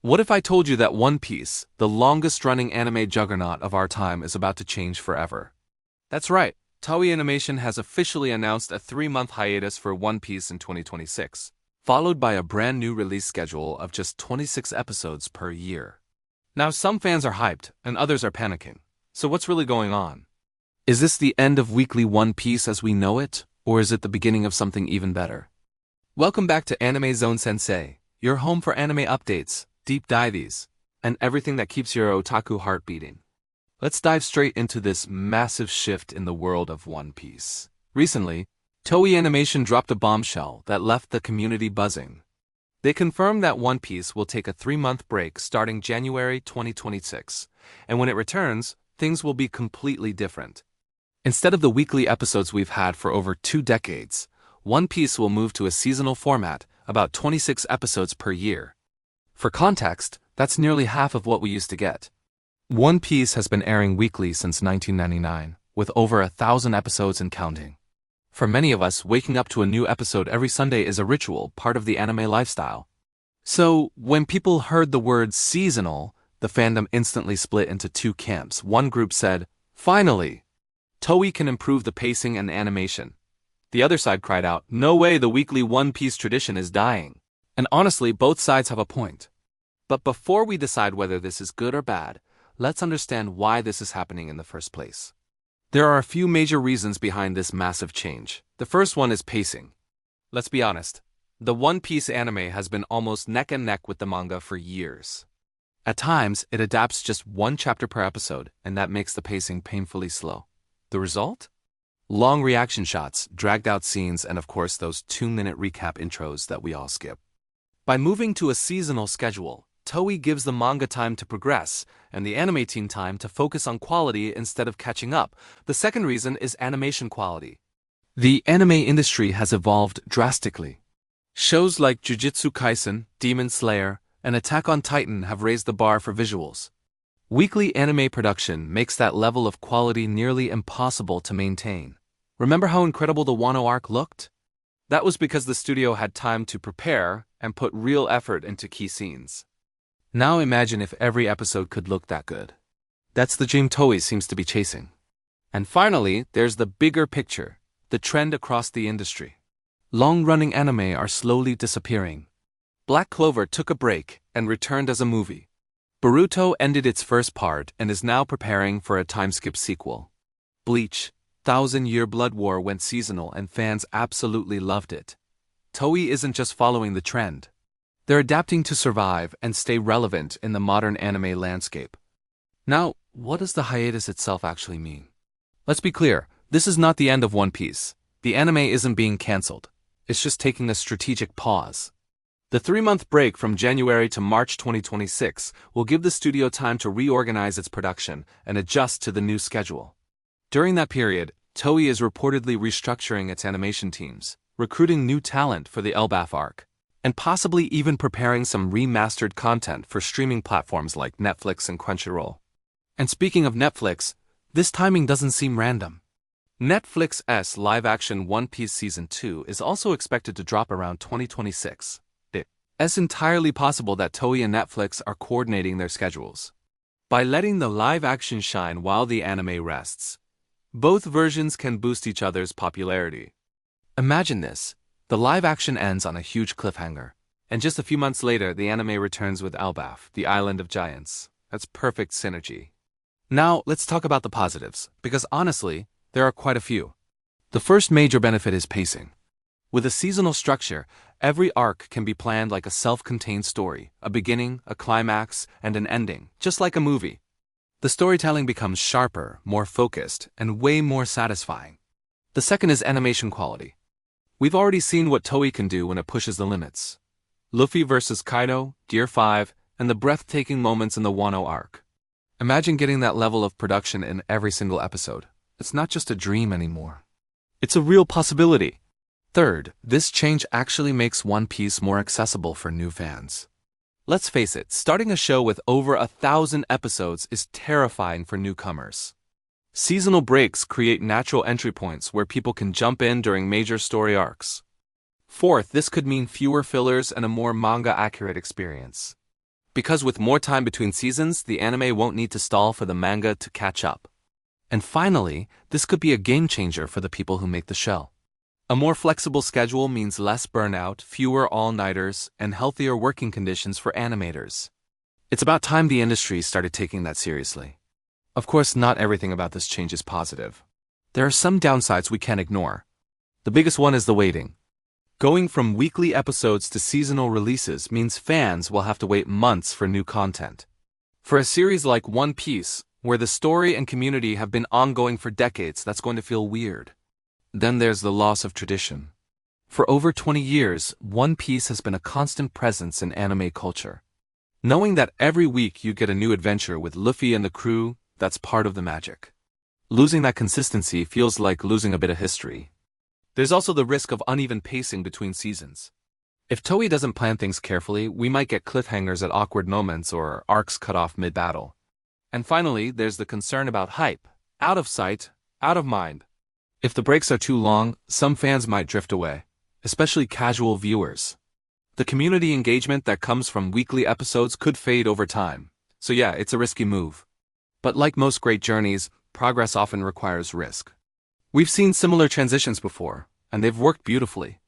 What if I told you that One Piece, the longest-running anime juggernaut of our time, is about to change forever? That's right, Toei Animation has officially announced a 3-month hiatus for One Piece in 2026, followed by a brand new release schedule of just 26 episodes per year. Now, some fans are hyped, and others are panicking. So what's really going on? Is this the end of weekly One Piece as we know it, or is it the beginning of something even better? Welcome back to Animezone Sensei, your home for anime updates, deep dives, and everything that keeps your otaku heart beating. Let's dive straight into this massive shift in the world of One Piece. Recently, Toei Animation dropped a bombshell that left the community buzzing. They confirmed that One Piece will take a 3-month break starting January 2026, and when it returns, things will be completely different. Instead of the weekly episodes we've had for over 2 decades, One Piece will move to a seasonal format, about 26 episodes per year. For context, that's nearly half of what we used to get. One Piece has been airing weekly since 1999, with over 1,000 episodes and counting. For many of us, waking up to a new episode every Sunday is a ritual, part of the anime lifestyle. So, when people heard the word seasonal, the fandom instantly split into 2 camps. One group said, "Finally! Toei can improve the pacing and animation." The other side cried out, "No way, the weekly One Piece tradition is dying." And honestly, both sides have a point. But before we decide whether this is good or bad, let's understand why this is happening in the first place. There are a few major reasons behind this massive change. The first one is pacing. Let's be honest, the One Piece anime has been almost neck and neck with the manga for years. At times, it adapts just 1 chapter per episode, and that makes the pacing painfully slow. The result? Long reaction shots, dragged out scenes, and of course those 2-minute recap intros that we all skip. By moving to a seasonal schedule, Toei gives the manga time to progress, and the anime team time to focus on quality instead of catching up. The second reason is animation quality. The anime industry has evolved drastically. Shows like Jujutsu Kaisen, Demon Slayer, and Attack on Titan have raised the bar for visuals. Weekly anime production makes that level of quality nearly impossible to maintain. Remember how incredible the Wano arc looked? That was because the studio had time to prepare and put real effort into key scenes. Now imagine if every episode could look that good. That's the dream Toei seems to be chasing. And finally, there's the bigger picture, the trend across the industry. Long-running anime are slowly disappearing. Black Clover took a break and returned as a movie. Boruto ended its first part and is now preparing for a time-skip sequel. Bleach, 1,000-Year Blood War went seasonal and fans absolutely loved it. Toei isn't just following the trend. They're adapting to survive and stay relevant in the modern anime landscape. Now, what does the hiatus itself actually mean? Let's be clear, this is not the end of One Piece. The anime isn't being cancelled. It's just taking a strategic pause. The 3-month break from January to March 2026 will give the studio time to reorganize its production and adjust to the new schedule. During that period, Toei is reportedly restructuring its animation teams, recruiting new talent for the Elbaf arc, and possibly even preparing some remastered content for streaming platforms like Netflix and Crunchyroll. And speaking of Netflix, this timing doesn't seem random. Netflix's live-action One Piece Season 2 is also expected to drop around 2026. It's entirely possible that Toei and Netflix are coordinating their schedules. By letting the live-action shine while the anime rests, both versions can boost each other's popularity. Imagine this. The live-action ends on a huge cliffhanger, and just a few months later the anime returns with Elbaf, the Island of Giants. That's perfect synergy. Now, let's talk about the positives, because honestly, there are quite a few. The first major benefit is pacing. With a seasonal structure, every arc can be planned like a self-contained story, a beginning, a climax, and an ending, just like a movie. The storytelling becomes sharper, more focused, and way more satisfying. The second is animation quality. We've already seen what Toei can do when it pushes the limits. Luffy vs. Kaido, Gear 5, and the breathtaking moments in the Wano arc. Imagine getting that level of production in every single episode. It's not just a dream anymore. It's a real possibility. Third, this change actually makes One Piece more accessible for new fans. Let's face it, starting a show with over 1,000 episodes is terrifying for newcomers. Seasonal breaks create natural entry points where people can jump in during major story arcs. Fourth, this could mean fewer fillers and a more manga-accurate experience. Because with more time between seasons, the anime won't need to stall for the manga to catch up. And finally, this could be a game changer for the people who make the show. A more flexible schedule means less burnout, fewer all-nighters, and healthier working conditions for animators. It's about time the industry started taking that seriously. Of course, not everything about this change is positive. There are some downsides we can't ignore. The biggest one is the waiting. Going from weekly episodes to seasonal releases means fans will have to wait months for new content. For a series like One Piece, where the story and community have been ongoing for decades, that's going to feel weird. Then there's the loss of tradition. For over 20 years, One Piece has been a constant presence in anime culture. Knowing that every week you get a new adventure with Luffy and the crew, that's part of the magic. Losing that consistency feels like losing a bit of history. There's also the risk of uneven pacing between seasons. If Toei doesn't plan things carefully, we might get cliffhangers at awkward moments or arcs cut off mid-battle. And finally, there's the concern about hype. Out of sight, out of mind. If the breaks are too long, some fans might drift away, especially casual viewers. The community engagement that comes from weekly episodes could fade over time. So yeah, it's a risky move. But like most great journeys, progress often requires risk. We've seen similar transitions before, and they've worked beautifully.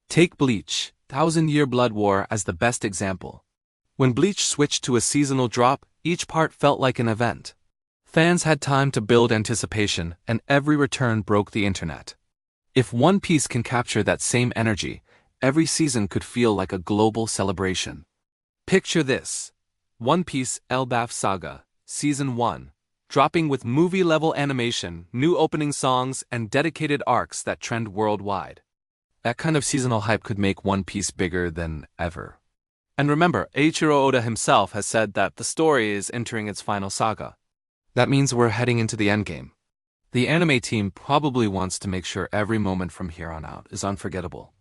Take Bleach, Thousand-Year Blood War as the best example. When Bleach switched to a seasonal drop, each part felt like an event. Fans had time to build anticipation, and every return broke the internet. If One Piece can capture that same energy, every season could feel like a global celebration. Picture this: One Piece Elbaf Saga, Season 1, dropping with movie-level animation, new opening songs, and dedicated arcs that trend worldwide. That kind of seasonal hype could make One Piece bigger than ever. And remember, Eiichiro Oda himself has said that the story is entering its final saga. That means we're heading into the endgame. The anime team probably wants to make sure every moment from here on out is unforgettable.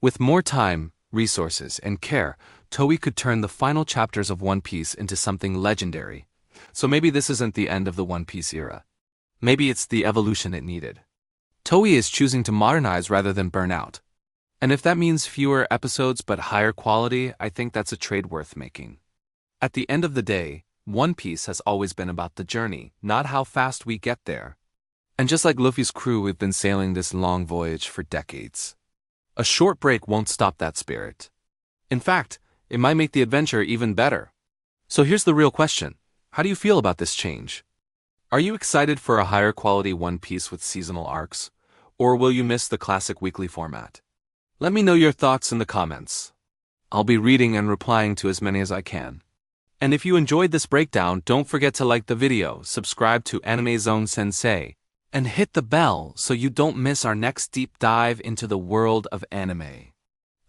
With more time, resources, and care, Toei could turn the final chapters of One Piece into something legendary. So maybe this isn't the end of the One Piece era. Maybe it's the evolution it needed. Toei is choosing to modernize rather than burn out. And if that means fewer episodes but higher quality, I think that's a trade worth making. At the end of the day, One Piece has always been about the journey, not how fast we get there. And just like Luffy's crew, we've been sailing this long voyage for decades. A short break won't stop that spirit. In fact, it might make the adventure even better. So here's the real question. How do you feel about this change? Are you excited for a higher quality One Piece with seasonal arcs? Or will you miss the classic weekly format? Let me know your thoughts in the comments. I'll be reading and replying to as many as I can. And if you enjoyed this breakdown, don't forget to like the video, subscribe to Animezone Sensei, and hit the bell so you don't miss our next deep dive into the world of anime.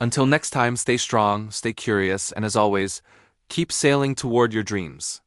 Until next time, stay strong, stay curious, and as always, keep sailing toward your dreams.